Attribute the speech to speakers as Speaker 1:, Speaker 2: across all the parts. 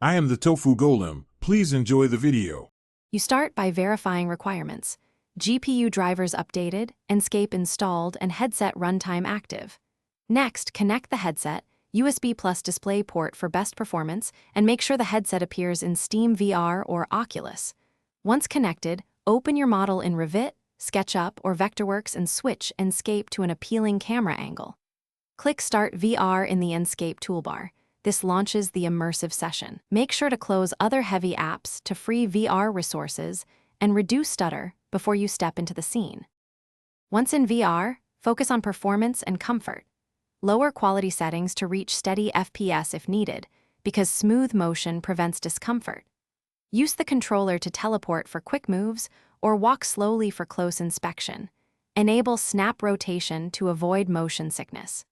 Speaker 1: I am the Tofu Golem. Please enjoy the video.
Speaker 2: You start by verifying requirements. GPU drivers updated, Enscape installed, and headset runtime active. Next, connect the headset, USB plus display port for best performance, and make sure the headset appears in Steam VR or Oculus. Once connected, open your model in Revit, SketchUp, or Vectorworks and switch Enscape to an appealing camera angle. Click Start VR in the Enscape toolbar. This launches the immersive session. Make sure to close other heavy apps to free VR resources and reduce stutter before you step into the scene. Once in VR, focus on performance and comfort. Lower quality settings to reach steady FPS if needed, because smooth motion prevents discomfort. Use the controller to teleport for quick moves or walk slowly for close inspection. Enable snap rotation to avoid motion sickness.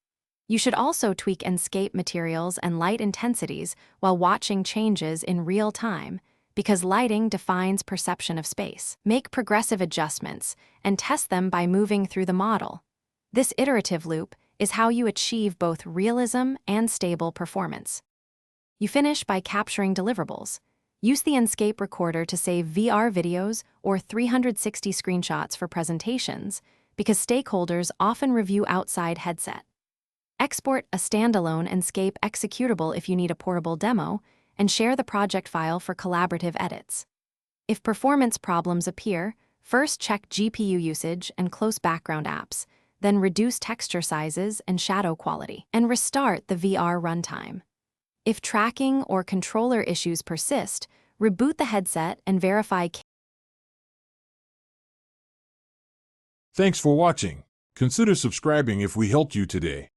Speaker 2: You should also tweak Enscape materials and light intensities while watching changes in real time, because lighting defines perception of space. Make progressive adjustments and test them by moving through the model. This iterative loop is how you achieve both realism and stable performance. You finish by capturing deliverables. Use the Enscape recorder to save VR videos or 360 screenshots for presentations, because stakeholders often review outside headset. Export a standalone Enscape executable if you need a portable demo, and share the project file for collaborative edits. If performance problems appear, first check GPU usage and close background apps, then reduce texture sizes and shadow quality, and restart the VR runtime. If tracking or controller issues persist, reboot the headset and verify.
Speaker 1: Thanks for watching. Consider subscribing if we helped you today.